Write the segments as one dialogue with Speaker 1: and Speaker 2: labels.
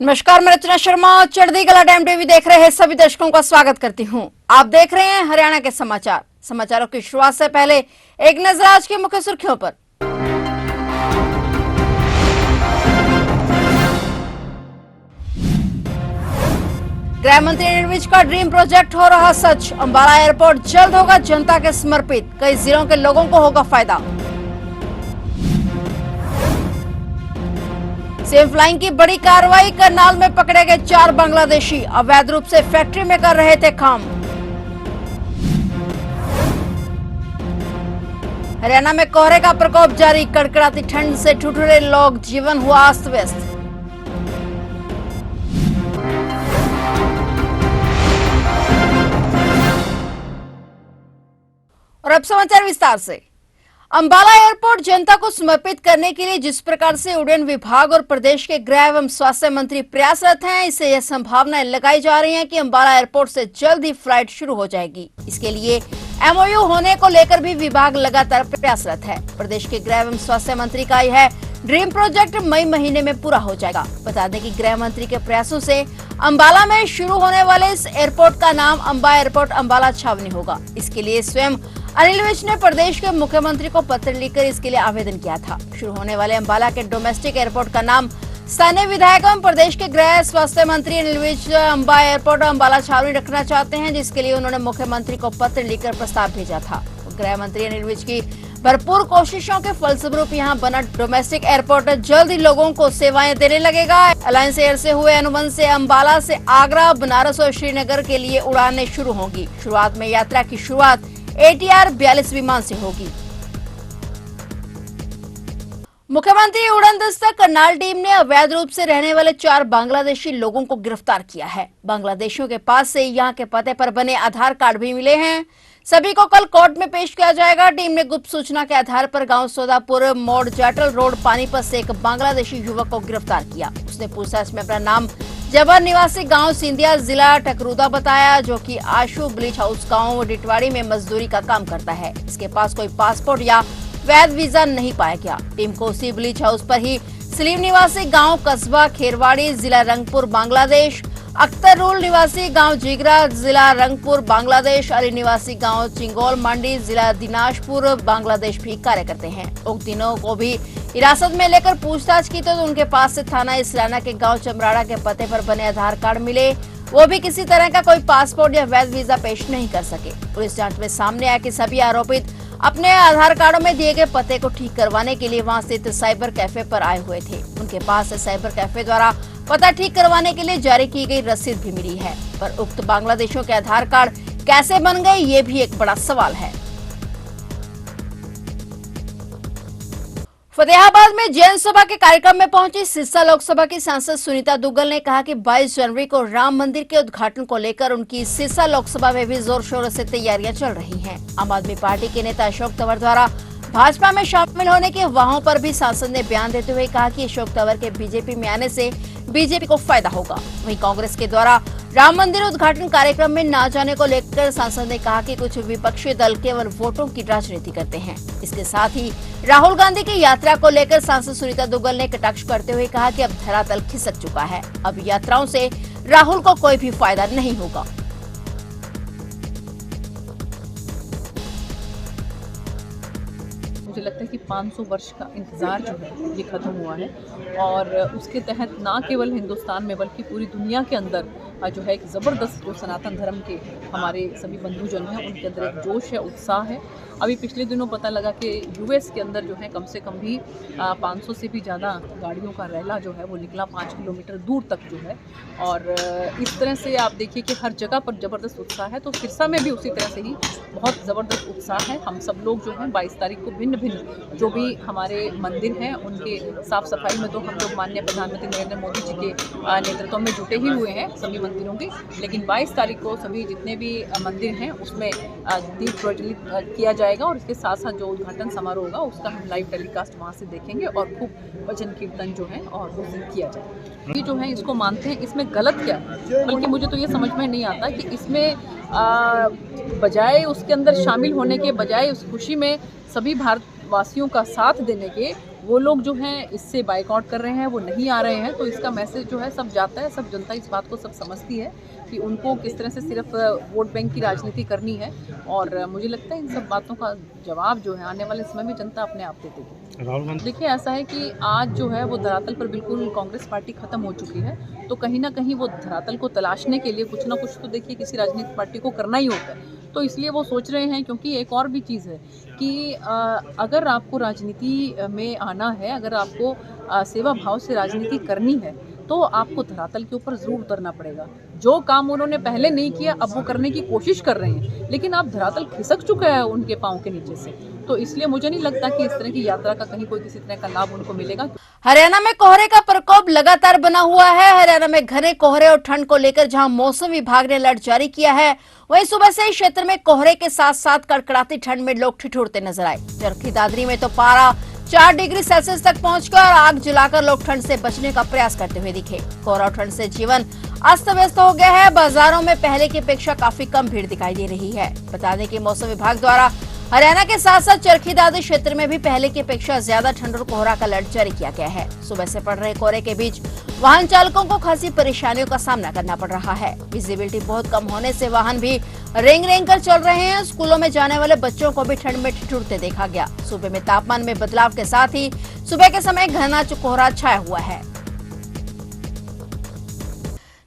Speaker 1: नमस्कार, मैं रचना शर्मा चढ़ती कला टाइम टीवी देख रहे हैं सभी दर्शकों का स्वागत करती हूं। आप देख रहे हैं हरियाणा के समाचार। समाचारों की शुरुआत से पहले एक नजर आज की मुख्य सुर्खियों पर। गृह मंत्री निर्विज का ड्रीम प्रोजेक्ट हो रहा सच। अंबाला एयरपोर्ट जल्द होगा जनता के समर्पित। कई जिलों के लोगों को होगा फायदा। सेफ फ्लाइंग की बड़ी कार्रवाई। करनाल में पकड़े गए 4 बांग्लादेशी अवैध रूप से फैक्ट्री में कर रहे थे काम। हरियाणा में कोहरे का प्रकोप जारी। कड़कड़ाती ठंड से ठिठुरे लोग, जीवन हुआ अस्त व्यस्त। और अब समाचार विस्तार से। अंबाला एयरपोर्ट जनता को समर्पित करने के लिए जिस प्रकार से उड्डयन विभाग और प्रदेश के गृह एवं स्वास्थ्य मंत्री प्रयासरत हैं, इससे यह संभावनाएं लगाई जा रही हैं कि अंबाला एयरपोर्ट से जल्द ही फ्लाइट शुरू हो जाएगी। इसके लिए एमओयू होने को लेकर भी विभाग लगातार प्रयासरत है। प्रदेश के गृह एवं स्वास्थ्य मंत्री का यह ड्रीम प्रोजेक्ट मई महीने में पूरा हो जाएगा। बता दें कि गृह मंत्री के प्रयासों से अंबाला में शुरू होने वाले इस एयरपोर्ट का नाम अंबा एयरपोर्ट अंबाला छावनी होगा। इसके लिए स्वयं अनिल विज ने प्रदेश के मुख्यमंत्री को पत्र लिखकर इसके लिए आवेदन किया था। शुरू होने वाले अंबाला के डोमेस्टिक एयरपोर्ट का नाम स्थानीय विधायक एवं प्रदेश के गृह स्वास्थ्य मंत्री अनिल विज अंबा एयरपोर्ट अंबाला छावनी रखना चाहते हैं, जिसके लिए उन्होंने मुख्यमंत्री को पत्र लिखकर प्रस्ताव भेजा था। गृह मंत्री अनिल विज की भरपूर कोशिशों के फलस्वरूप यहां बना डोमेस्टिक एयरपोर्ट जल्द ही लोगों को सेवाएं देने लगेगा। अलायंस एयर से हुए अनुबंध से अंबाला से आगरा, बनारस और श्रीनगर के लिए उड़ानें शुरू होंगी। शुरुआत में यात्रा की शुरुआत ATR 42 विमान से होगी। मुख्यमंत्री उड़न दस्ता करनाल टीम ने अवैध रूप से रहने वाले 4 बांग्लादेशी लोगों को गिरफ्तार किया है। बांग्लादेशियों के पास से यहां के पते पर बने आधार कार्ड भी मिले हैं। सभी को कल कोर्ट में पेश किया जाएगा। टीम ने गुप्त सूचना के आधार पर गांव सोदापुर मोड़ जाटल रोड पानीपत से एक बांग्लादेशी युवक को गिरफ्तार किया। उसने पूछताछ में अपना नाम जबर निवासी गांव सिंधिया जिला टकरूदा बताया, जो कि आशु ब्लीच हाउस गांव डिटवाड़ी में मजदूरी का काम करता है। इसके पास कोई पासपोर्ट या वैध वीजा नहीं पाया गया। टीम को उसी ब्लीच हाउस पर ही सलीम निवासी गांव कस्बा खेरवाड़ी जिला रंगपुर बांग्लादेश, अख्तरुल निवासी गांव जिगरा जिला रंगपुर बांग्लादेश, अली निवासी गांव चिंगोल मंडी जिला दिनाजपुर बांग्लादेश भी कार्य करते हैं। उन तीनों को भी हिरासत में लेकर पूछताछ की तो उनके पास से थाना इसराना के गांव चमराड़ा के पते पर बने आधार कार्ड मिले। वो भी किसी तरह का कोई पासपोर्ट या वैध वीजा पेश नहीं कर सके। पुलिस जांच में सामने आया कि सभी आरोपित अपने आधार कार्डों में दिए गए पते को ठीक करवाने के लिए वहां स्थित साइबर कैफे पर आए हुए थे। उनके पास से साइबर कैफे द्वारा पता ठीक करवाने के लिए जारी की गई रसीद भी मिली है। पर उक्त बांग्लादेशियों के आधार कार्ड कैसे बन गए, ये भी एक बड़ा सवाल है। फतेहाबाद में जैन सभा के कार्यक्रम में पहुंची सिरसा लोकसभा की सांसद सुनीता दुग्गल ने कहा कि 22 जनवरी को राम मंदिर के उद्घाटन को लेकर उनकी सिरसा लोकसभा में भी जोर शोरों से तैयारियां चल रही हैं। आम आदमी पार्टी के नेता अशोक तंवर द्वारा भाजपा में शामिल होने की अफवाहों पर भी सांसद ने बयान देते हुए कहा कि अशोक तंवर के बीजेपी में आने से बीजेपी को फायदा होगा। वहीं कांग्रेस के द्वारा राम मंदिर उद्घाटन कार्यक्रम में न जाने को लेकर सांसद ने कहा कि कुछ विपक्षी दल केवल वोटों की राजनीति करते हैं। इसके साथ ही राहुल गांधी की यात्रा को लेकर सांसद सुनीता दुग्गल ने कटाक्ष करते हुए कहा कि अब धरातल खिसक चुका है। अब यात्राओं से राहुल को कोई भी फायदा नहीं होगा।
Speaker 2: मुझे लगता है कि 500 वर्ष का इंतज़ार जो है ये ख़त्म हुआ है और उसके तहत ना केवल हिंदुस्तान में बल्कि पूरी दुनिया के अंदर जो है एक ज़बरदस्त जो सनातन धर्म के हमारे सभी बंधुजन हैं उनके अंदर एक जोश है, उत्साह है। अभी पिछले दिनों पता लगा कि यूएस के अंदर जो है कम से कम भी 500 से भी ज़्यादा गाड़ियों का रैला जो है वो निकला 5 किलोमीटर दूर तक जो है। और इस तरह से आप देखिए कि हर जगह पर ज़बरदस्त उत्साह है, तो सिरसा में भी उसी तरह से ही बहुत ज़बरदस्त उत्साह है। हम सब लोग जो हैं 22 तारीख को भिन्न भिन्न जो भी हमारे मंदिर हैं उनके साफ़ सफाई में तो हम लोग माननीय प्रधानमंत्री नरेंद्र मोदी जी के नेतृत्व में जुटे ही हुए हैं सभी मंदिरों के। लेकिन 22 तारीख को सभी जितने भी मंदिर हैं उसमें दीप प्रज्वलित किया जाएगा और इसके साथ साथ जो उद्घाटन समारोह होगा उसका हम लाइव टेलीकास्ट वहाँ से देखेंगे और खूब भजन कीर्तन जो है और वो दिन किया जाएगा। ये जो है इसको मानते हैं, इसमें गलत क्या है? बल्कि मुझे तो ये समझ में नहीं आता कि इसमें बजाय उसके अंदर शामिल होने के बजाय उस खुशी में सभी भारतवासियों का साथ देने के वो लोग जो हैं इससे बाइकआउट कर रहे हैं, वो नहीं आ रहे हैं, तो इसका मैसेज जो है सब जाता है, सब जनता इस बात को सब समझती है कि उनको किस तरह से सिर्फ वोट बैंक की राजनीति करनी है। और मुझे लगता है इन सब बातों का जवाब जो है आने वाले समय में जनता अपने आप दे देगी।
Speaker 3: राहुल गांधी
Speaker 2: देखिए, ऐसा है कि आज जो है वो धरातल पर बिल्कुल कांग्रेस पार्टी खत्म हो चुकी है, तो कहीं ना कहीं वो धरातल को तलाशने के लिए कुछ ना कुछ तो देखिए किसी राजनीतिक पार्टी को करना ही होता है। तो इसलिए वो सोच रहे हैं, क्योंकि एक और भी चीज़ है कि अगर आपको राजनीति में आना है, अगर आपको सेवा भाव से राजनीति करनी है, तो आपको धरातल के ऊपर ज़रूर उतरना पड़ेगा। जो काम उन्होंने पहले नहीं किया अब वो करने की कोशिश कर रहे हैं, लेकिन अब धरातल खिसक चुका है उनके पाँव के नीचे से। तो इसलिए मुझे नहीं लगता कि इस तरह की यात्रा का कहीं कोई किसी तरह का लाभ उनको मिलेगा।
Speaker 1: हरियाणा में कोहरे का प्रकोप लगातार बना हुआ है। हरियाणा में घने कोहरे और ठंड को लेकर जहां मौसम विभाग ने अलर्ट जारी किया है, वहीं सुबह से ही क्षेत्र में कोहरे के साथ साथ कड़कड़ाती ठंड में लोग ठिठुरते नजर आए। चरखी दादरी में तो पारा 4 डिग्री सेल्सियस तक पहुंचकर आग जलाकर लोग ठंड से बचने का प्रयास करते हुए दिखे। कोहरा और ठंड से जीवन अस्त व्यस्त हो गया है। बाजारों में पहले की अपेक्षा काफी कम भीड़ दिखाई दे रही है। बता दें कि मौसम विभाग द्वारा हरियाणा के साथ साथ चरखी दादरी क्षेत्र में भी पहले की अपेक्षा ज्यादा ठंड और कोहरा का अलर्ट जारी किया गया है। सुबह से पड़ रहे कोहरे के बीच वाहन चालकों को खासी परेशानियों का सामना करना पड़ रहा है। विजिबिलिटी बहुत कम होने से वाहन भी रेंग रेंग कर चल रहे हैं। स्कूलों में जाने वाले बच्चों को भी ठंड में ठिठुरते देखा गया। सुबह में तापमान में बदलाव के साथ ही सुबह के समय घना कोहरा छाया हुआ है।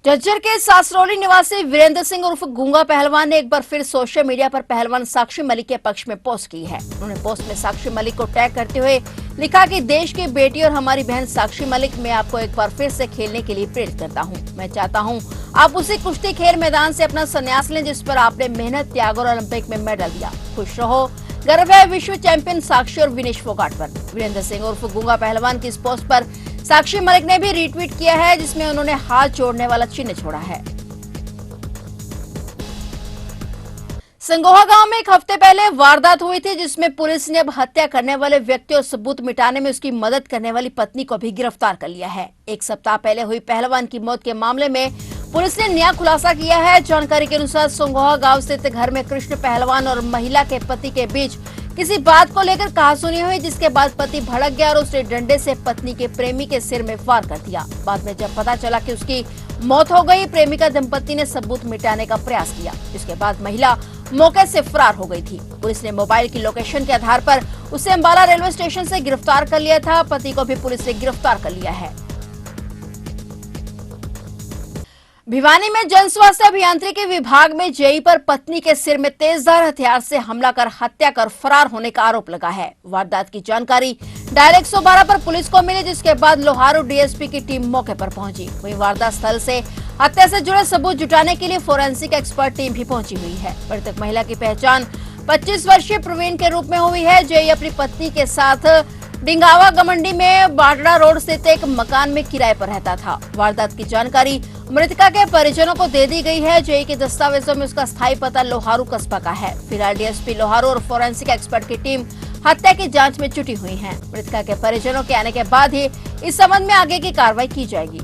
Speaker 1: झज्जर के सासरौली निवासी वीरेंद्र सिंह उर्फ गूंगा पहलवान ने एक बार फिर सोशल मीडिया पर पहलवान साक्षी मलिक के पक्ष में पोस्ट की है। उन्होंने पोस्ट में साक्षी मलिक को टैग करते हुए लिखा कि देश की बेटी और हमारी बहन साक्षी मलिक, मैं आपको एक बार फिर से खेलने के लिए प्रेरित करता हूं। मैं चाहता हूं आप उसी कुश्ती खेल मैदान से अपना संन्यास लें जिस पर आपने मेहनत, त्याग और ओलंपिक में मेडल दिया। खुश रहो, गर्व है विश्व चैंपियन साक्षी और विनेश फोगाट पर। वीरेंद्र सिंह उर्फ गूंगा पहलवान की इस पोस्ट पर साक्षी मलिक ने भी रीट्वीट किया है, जिसमें उन्होंने हाथ जोड़ने वाला चिन्ह छोड़ा है। संगोहा गांव में एक हफ्ते पहले वारदात हुई थी, जिसमें पुलिस ने अब हत्या करने वाले व्यक्ति और सबूत मिटाने में उसकी मदद करने वाली पत्नी को भी गिरफ्तार कर लिया है। एक सप्ताह पहले हुई पहलवान की मौत के मामले में पुलिस ने नया खुलासा किया है। जानकारी के अनुसार संगोहा गांव स्थित घर में कृष्ण पहलवान और महिला के पति के बीच किसी बात को लेकर कहासुनी हुई, जिसके बाद पति भड़क गया और उसने डंडे से पत्नी के प्रेमी के सिर में वार कर दिया। बाद में जब पता चला कि उसकी मौत हो गई, प्रेमिका दंपति ने सबूत मिटाने का प्रयास किया। इसके बाद महिला मौके से फरार हो गई थी। पुलिस ने मोबाइल की लोकेशन के आधार पर उसे अंबाला रेलवे स्टेशन से गिरफ्तार कर लिया था। पति को भी पुलिस ने गिरफ्तार कर लिया है। भिवानी में जन स्वास्थ्य अभियांत्रिकी विभाग में जेई पर पत्नी के सिर में तेजधार हथियार से हमला कर हत्या कर फरार होने का आरोप लगा है। वारदात की जानकारी डायल 112 पर पुलिस को मिली, जिसके बाद लोहारू डीएसपी की टीम मौके पर पहुंची। वहीं वारदात स्थल से हत्या से जुड़े सबूत जुटाने के लिए फोरेंसिक एक्सपर्ट टीम भी पहुंची हुई है। मृतक महिला की पहचान 25 वर्षीय प्रवीण के रूप में हुई है। जेई अपनी पत्नी के साथ डिंगावा गमंडी में बाडड़ा रोड स्थित एक मकान में किराए पर रहता था। वारदात की जानकारी मृतका के परिजनों को दे दी गई है। जेई के दस्तावेजों में उसका स्थायी पता लोहारू कस्बा का है। फिलहाल डीएसपी लोहारू और फोरेंसिक एक्सपर्ट की टीम हत्या की जांच में जुटी हुई है। मृतका के परिजनों के आने के बाद ही इस संबंध में आगे की कार्रवाई की जाएगी।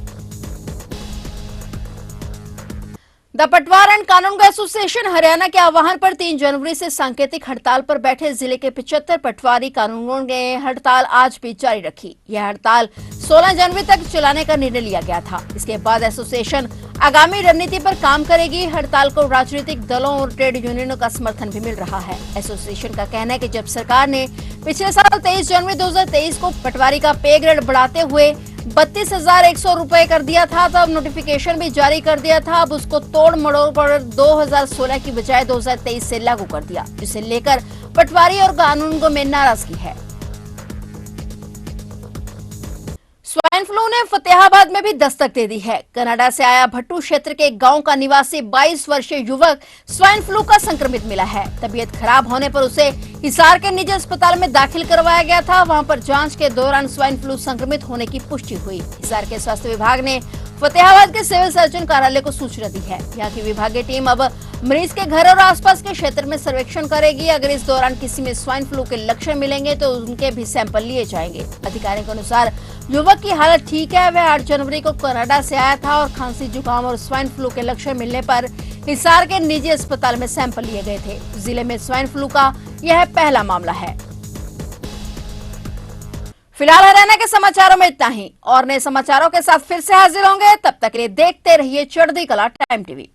Speaker 1: द पटवार एंड कानूनगो एसोसिएशन हरियाणा के आह्वान पर 3 जनवरी से सांकेतिक हड़ताल पर बैठे जिले के 75 पटवारी कानूनगों ने हड़ताल आज भी जारी रखी। यह हड़ताल 16 जनवरी तक चलाने का निर्णय लिया गया था। इसके बाद एसोसिएशन आगामी रणनीति पर काम करेगी। हड़ताल को राजनीतिक दलों और ट्रेड यूनियनों का समर्थन भी मिल रहा है। एसोसिएशन का कहना है कि जब सरकार ने पिछले साल 23 जनवरी 2023 को पटवारी का पे ग्रेड बढ़ाते हुए 32,100 रुपए कर दिया था, तब नोटिफिकेशन भी जारी कर दिया था। अब उसको तोड़ मड़ोड़ पर 2016 की बजाय 2023 से लागू कर दिया, जिसे लेकर पटवारी और कानूनगो में नाराजगी है। स्वाइन फ्लू ने फतेहाबाद में भी दस्तक दे दी है। कनाडा से आया भट्टू क्षेत्र के गांव का निवासी 22 वर्षीय युवक स्वाइन फ्लू का संक्रमित मिला है। तबीयत खराब होने पर उसे हिसार के निजी अस्पताल में दाखिल करवाया गया था। वहां पर जांच के दौरान स्वाइन फ्लू संक्रमित होने की पुष्टि हुई। हिसार के स्वास्थ्य विभाग ने फतेहाबाद के सिविल सर्जन कार्यालय को सूचना दी है। यहाँ की विभागीय टीम अब मरीज के घर और आसपास के क्षेत्र में सर्वेक्षण करेगी। अगर इस दौरान किसी में स्वाइन फ्लू के लक्षण मिलेंगे तो उनके भी सैंपल लिए जाएंगे। अधिकारियों के अनुसार युवक की हालत ठीक है। वह 8 जनवरी को कनाडा से आया था और खांसी, जुकाम और स्वाइन फ्लू के लक्षण मिलने पर हिसार के निजी अस्पताल में सैंपल लिए गए थे। जिले में स्वाइन फ्लू का यह पहला मामला है। फिलहाल हरियाणा के समाचारों में इतना ही और नए समाचारों के साथ फिर से हाजिर होंगे। तब तक के लिए देखते रहिए चढ़ती कला टाइम टीवी।